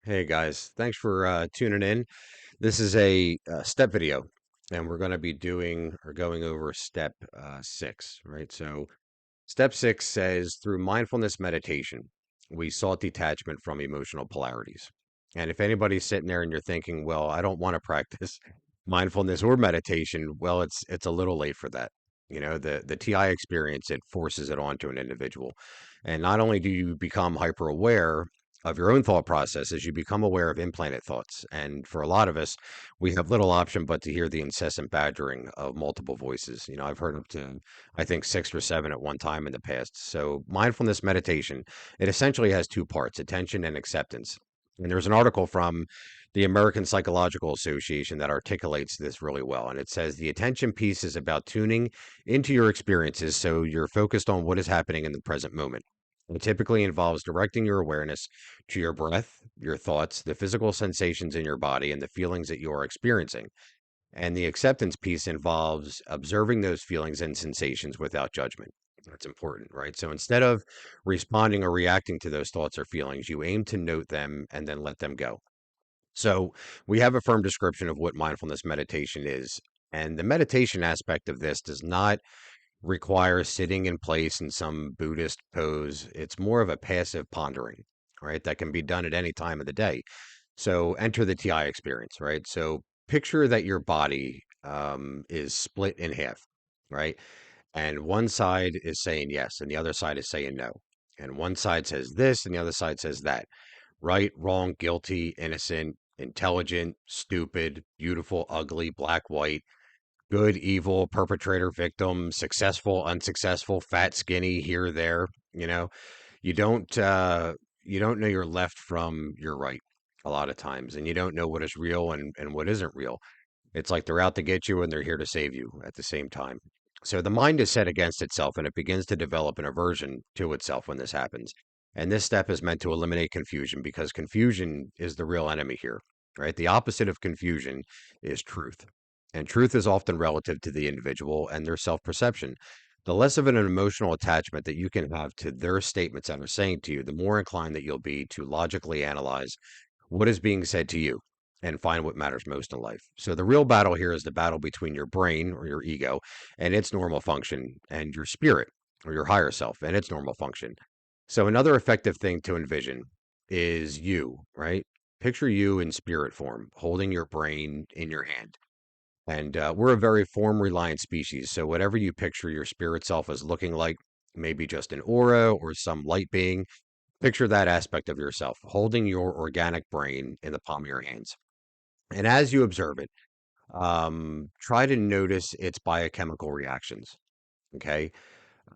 Hey guys, thanks for tuning in. This is a step video, and we're going to be doing or going over step 6, right? So, step 6 says through mindfulness meditation, we sought detachment from emotional polarities. And if anybody's sitting there and you're thinking, well, I don't want to practice mindfulness or meditation, well, it's a little late for that. The TI experience, it forces it onto an individual. And not only do you become hyper aware of your own thought processes, you become aware of implanted thoughts. And for a lot of us, we have little option but to hear the incessant badgering of multiple voices. I've heard up to I think 6 or 7 at one time in the past. So, mindfulness meditation, it essentially has two parts: attention and acceptance. And there's an article from the American Psychological Association that articulates this really well. And it says the attention piece is about tuning into your experiences so you're focused on what is happening in the present moment. It typically involves directing your awareness to your breath, your thoughts, the physical sensations in your body, and the feelings that you are experiencing. And the acceptance piece involves observing those feelings and sensations without judgment. That's important, right? So instead of responding or reacting to those thoughts or feelings, you aim to note them and then let them go. So we have a firm description of what mindfulness meditation is. And the meditation aspect of this does not require sitting in place in some Buddhist pose. It's more of a passive pondering, right? That can be done at any time of the day. So enter the TI experience, right? So picture that your body is split in half, right? And one side is saying yes, and the other side is saying no. And one side says this, and the other side says that. Right, wrong, guilty, innocent, intelligent, stupid, beautiful, ugly, black, white, good, evil, perpetrator, victim, successful, unsuccessful, fat, skinny, here, there. You know, you don't uh, you don't know your left from your right a lot of times, and you don't know what is real and what isn't real. It's like they're out to get you and they're here to save you at the same time. So the mind is set against itself and it begins to develop an aversion to itself when this happens. And this step is meant to eliminate confusion because confusion is the real enemy here, right? The opposite of confusion is truth. And truth is often relative to the individual and their self perception. The less of an emotional attachment that you can have to their statements that are saying to you, the more inclined that you'll be to logically analyze what is being said to you and find what matters most in life. So the real battle here is the battle between your brain or your ego and its normal function and your spirit or your higher self and its normal function. So another effective thing to envision is you, right? Picture you in spirit form, holding your brain in your hand. And we're a very form reliant species. So whatever you picture your spirit self as looking like, maybe just an aura or some light being, picture that aspect of yourself, holding your organic brain in the palm of your hands. And as you observe it, try to notice its biochemical reactions. Okay.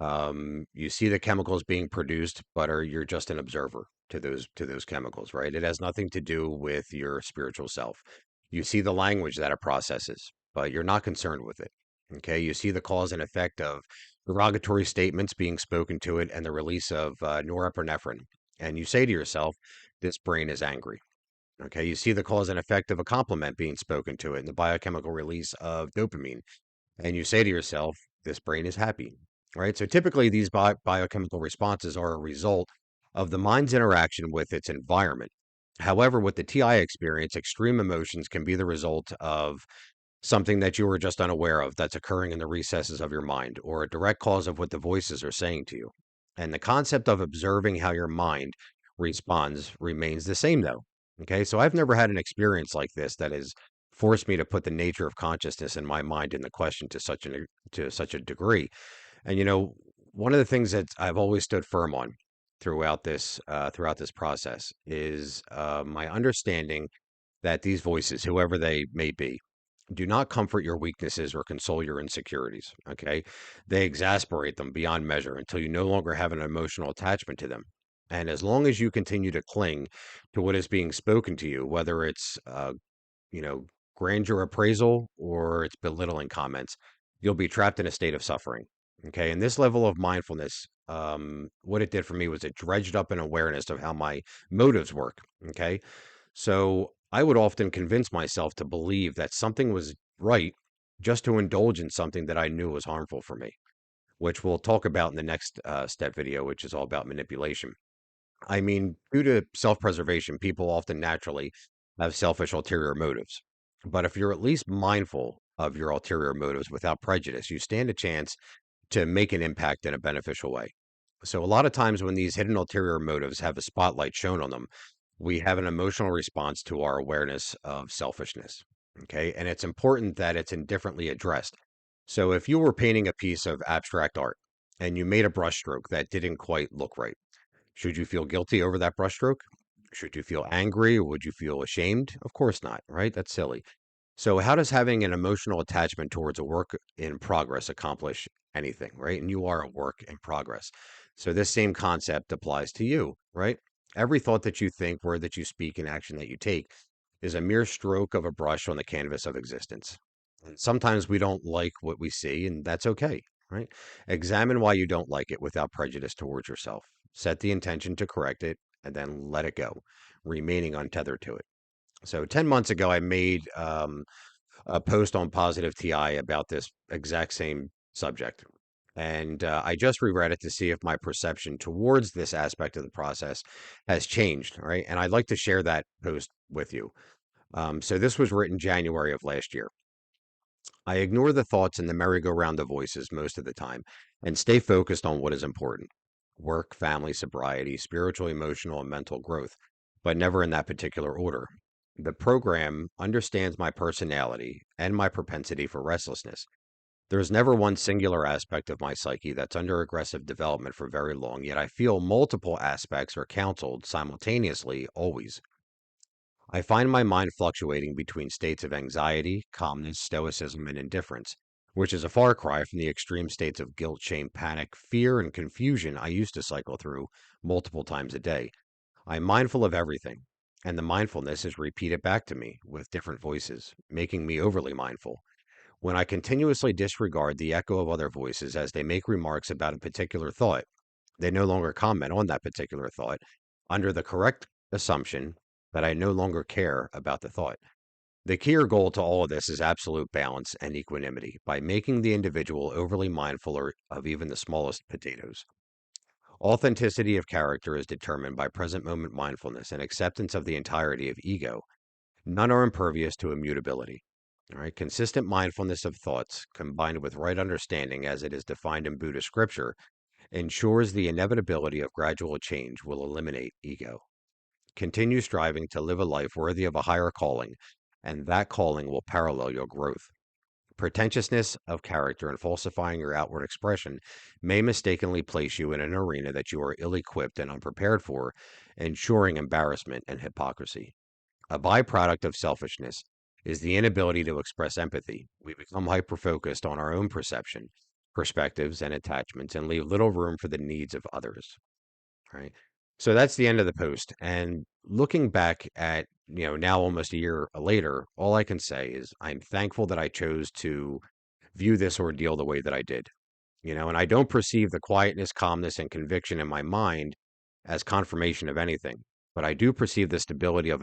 You see the chemicals being produced, but you're just an observer to those chemicals, right? It has nothing to do with your spiritual self. You see the language that it processes, but you're not concerned with it. Okay. You see the cause and effect of derogatory statements being spoken to it and the release of norepinephrine. And you say to yourself, this brain is angry. Okay, you see the cause and effect of a compliment being spoken to it and the biochemical release of dopamine. And you say to yourself, this brain is happy, right? So typically, these biochemical responses are a result of the mind's interaction with its environment. However, with the TI experience, extreme emotions can be the result of something that you were just unaware of that's occurring in the recesses of your mind or a direct cause of what the voices are saying to you. And the concept of observing how your mind responds remains the same, though. Okay, so I've never had an experience like this that has forced me to put the nature of consciousness in my mind into question to such a degree. And one of the things that I've always stood firm on throughout this process is my understanding that these voices, whoever they may be, do not comfort your weaknesses or console your insecurities. Okay. They exasperate them beyond measure until you no longer have an emotional attachment to them. And as long as you continue to cling to what is being spoken to you, whether it's, you know, grandeur appraisal or it's belittling comments, you'll be trapped in a state of suffering. Okay. And this level of mindfulness, what it did for me was it dredged up an awareness of how my motives work. Okay. So I would often convince myself to believe that something was right just to indulge in something that I knew was harmful for me, which we'll talk about in the next step video, which is all about manipulation. I mean, due to self-preservation, people often naturally have selfish ulterior motives. But if you're at least mindful of your ulterior motives without prejudice, you stand a chance to make an impact in a beneficial way. So, a lot of times when these hidden ulterior motives have a spotlight shown on them, we have an emotional response to our awareness of selfishness. Okay. And it's important that it's indifferently addressed. So, if you were painting a piece of abstract art and you made a brushstroke that didn't quite look right, should you feel guilty over that brushstroke? Should you feel angry or would you feel ashamed? Of course not, right? That's silly. So, how does having an emotional attachment towards a work in progress accomplish anything, right? And you are a work in progress. So, this same concept applies to you, right? Every thought that you think, word that you speak, and action that you take is a mere stroke of a brush on the canvas of existence. And sometimes we don't like what we see, and that's okay, right? Examine why you don't like it without prejudice towards yourself. Set the intention to correct it, and then let it go, remaining untethered to it. So 10 months ago, I made a post on Positive TI about this exact same subject. And I just reread it to see if my perception towards this aspect of the process has changed. Right. And I'd like to share that post with you. So this was written January of last year. I ignore the thoughts and the merry-go-round of voices most of the time and stay focused on what is important: work, family, sobriety, spiritual, emotional, and mental growth, but never in that particular order. The program understands my personality and my propensity for restlessness. There's never one singular aspect of my psyche that's under aggressive development for very long, yet I feel multiple aspects are counseled simultaneously, always. I find my mind fluctuating between states of anxiety, calmness, stoicism, and indifference, which is a far cry from the extreme states of guilt, shame, panic, fear, and confusion I used to cycle through multiple times a day. I'm mindful of everything, and the mindfulness is repeated back to me with different voices, making me overly mindful. When I continuously disregard the echo of other voices as they make remarks about a particular thought, they no longer comment on that particular thought under the correct assumption that I no longer care about the thought. The key or goal to all of this is absolute balance and equanimity by making the individual overly mindful of even the smallest potatoes. Authenticity of character is determined by present moment mindfulness and acceptance of the entirety of ego. None are impervious to immutability. All right. Consistent mindfulness of thoughts combined with right understanding as it is defined in Buddhist scripture ensures the inevitability of gradual change will eliminate ego. Continue striving to live a life worthy of a higher calling, and that calling will parallel your growth. Pretentiousness of character and falsifying your outward expression may mistakenly place you in an arena that you are ill equipped and unprepared for, ensuring embarrassment and hypocrisy. A byproduct of selfishness is the inability to express empathy. We become hyper focused on our own perception, perspectives, and attachments and leave little room for the needs of others. Right. So that's the end of the post. And looking back at, now almost a year later, all I can say is I'm thankful that I chose to view this ordeal the way that I did. And I don't perceive the quietness, calmness, and conviction in my mind as confirmation of anything, but I do perceive the stability of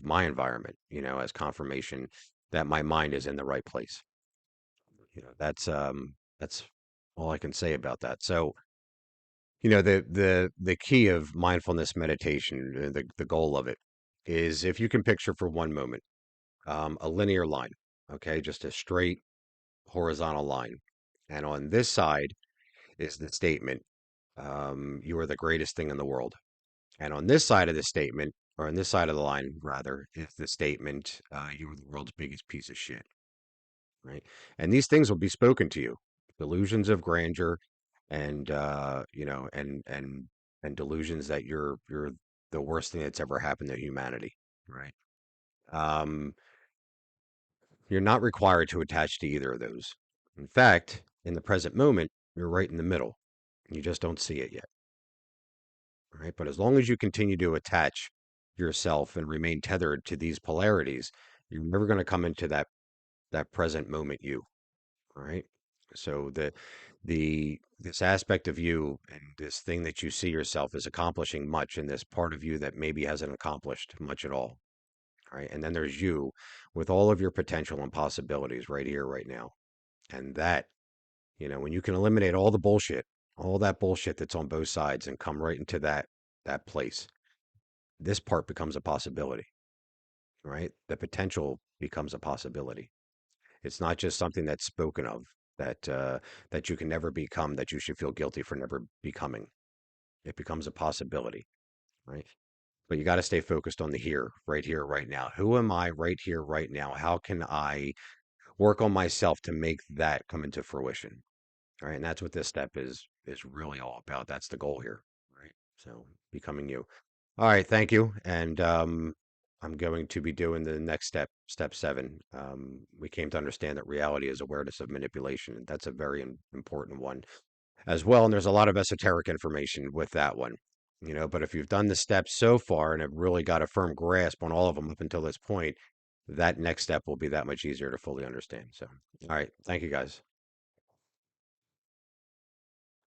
my environment, as confirmation that my mind is in the right place. That's all I can say about that. So, the key of mindfulness meditation, the goal of it is if you can picture for one moment a linear line, okay, just a straight horizontal line. And on this side is the statement, you are the greatest thing in the world. And on this side of the statement, or on this side of the line, rather, is the statement, you are the world's biggest piece of shit, right? And these things will be spoken to you. Delusions of grandeur and and delusions that you're the worst thing that's ever happened to humanity, right? Um, you're not required to attach to either of those. In fact, in the present moment, you're right in the middle. You just don't see it yet, right? But as long as you continue to attach yourself and remain tethered to these polarities, you're never going to come into that present moment you, right? So the this aspect of you and this thing that you see yourself as accomplishing much and this part of you that maybe hasn't accomplished much at all, right? And then there's you with all of your potential and possibilities right here, right now. And that, when you can eliminate all the bullshit, all that bullshit that's on both sides and come right into that that place, this part becomes a possibility, right? The potential becomes a possibility. It's not just something that's spoken of that you can never become, that you should feel guilty for never becoming. It becomes a possibility, right? But you got to stay focused on the here, right now. Who am I right here, right now? How can I work on myself to make that come into fruition? All right. And that's what this step is really all about. That's the goal here. Right. So becoming you. All right, thank you. And I'm going to be doing the next step, step seven. We came to understand that reality is awareness of manipulation. And that's a very important one as well. And there's a lot of esoteric information with that one, but if you've done the steps so far and have really got a firm grasp on all of them up until this point, that next step will be that much easier to fully understand. So, all right, thank you guys.